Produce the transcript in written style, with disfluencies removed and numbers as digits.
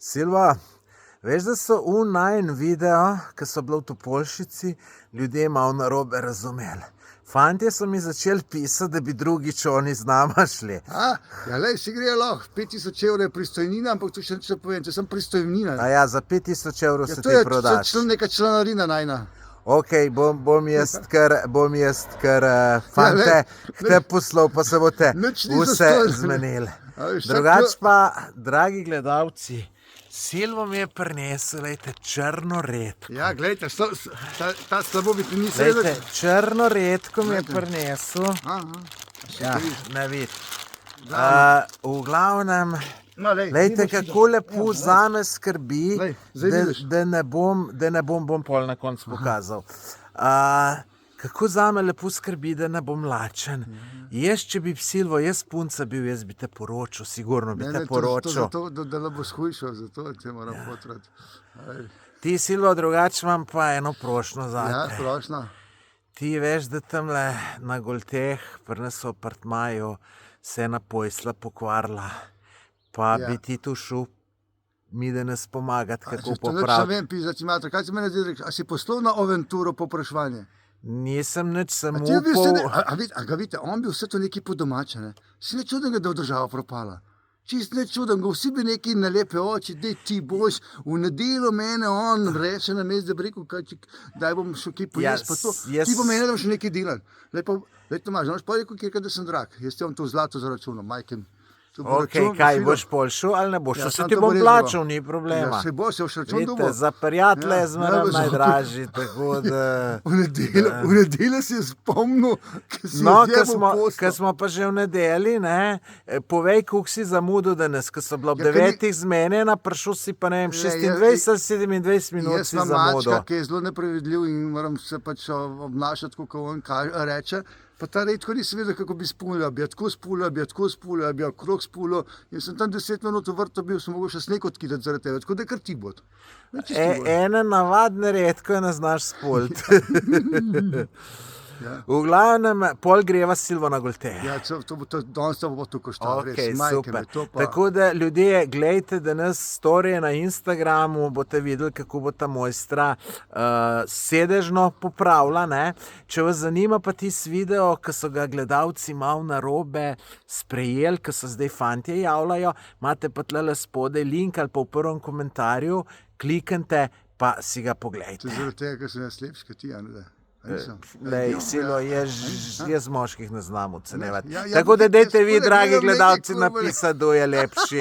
Silva, veš, da so najin video, ki so bili v Topolšici, ljudje malo narobe razumeli. Fantje so mi začeli pisati, da bi drugič oni z nama šli. Ja, lej, si gre lahko, 5000 evrov je pristojnina, ampak to še nič ne povem, če sem pristojnina. A ja, za 5000 evrov se ti prodaš. To je neka članarina najna. Ok, bom jaz kar fante, te poslal, pa se boste vse zmenili. Drugač pa, dragi gledalci, Silvo mi je prinesel, lejte, črno redko. Ja, gledajte, ta slabo bi ti ni sedel. Lejte, črno redko mi je prinesel. Ja, ne vidi. V glavnem, lejte, kako lepo zame skrbi, da ne bom pol na koncu pokazal. Kako zame lepo skrbi, da ne bom lačen. Jaz, če bi Silvo, jaz punca bil, jaz bi te poročil, sigurno bi te poročil. Zato, da ne bo shujšal, zato te moram potrati. Ti, Silvo, drugače imam pa eno prošnjo zate. Ja, prošnja. Ti veš, da tamle na Golteh, pri nas v apartmaju, se je ena pojsla pokvarila. Pa bi ti tu šel mi da nas pomagati, kako popraviti. To ne vem, pisati imate. Kaj si mene zdaj rekel? A si poslal na avanturo popraševanje? Nisem nič, sem upal. A ga vidite, on bi vse to nekaj po domače, ne? Si ne čuden, da je država propala. Čist ne čuden, ga vsi bi neki nalepe oči, dej ti boš, v nedeljo mene on reče na mest, da bi rekel, daj bom šel kje pojesti, pa to. Ti bo mene, da bom še nekaj delal. Lej Tomaž, ne boš pa rekel, kjer, da sem drag. Jaz ti bom to zlato zaračunal, majkem. Ok, kaj, boš pol šel ali ne boš šel? Se ti bom plačal, ni problema. Ja, se bo, se boš račun dobo. Za prijatelje zmeram najdražji, tako da... V nedeljo si je spomnil, ki si ko smo pa že v nedelji, ne, povej, koliko si zamudil danes, ko so bilo ob 9 zmenjena, prišel si pa ne vem, 26 ali 27 minut si zamudil. Jaz sem mačka, ki je zelo neprevedljiv in moram se pač obnašati, kako on reče. Pa ta redko nisem vedel, kako bi spulil, bi tako spulil, bi okrog spulil. In sem tam 10 minut v vrtu bil, sem mogel še sneg odkidati zaradi tebe, tako da je kar ti bod. Ene navadne redko je ne znaš spuliti. V glavnem, pol greva Silvo na Golteh. Ja, danes to bo to koštalo, res, majke. Tako da ljudje, gledajte, da nas storije na Instagramu, boste videli, kako bo ta mojstra sedežno popravila, ne. Če vas zanima pa tisti video, ki so ga gledalci malo narobe sprejeli, ki so zdaj fantje javljajo, imate pa tlele spodaj link ali pa v prvem komentarju, kliknite pa si ga pogledajte. To je zaradi tega, ker sem jaz lepši, kot ti, a ne da? Lej, Silo, jaz moških ne znam ocenjevati. Tako da dajte vi, dragi gledalci, napisati, kdo je lepši.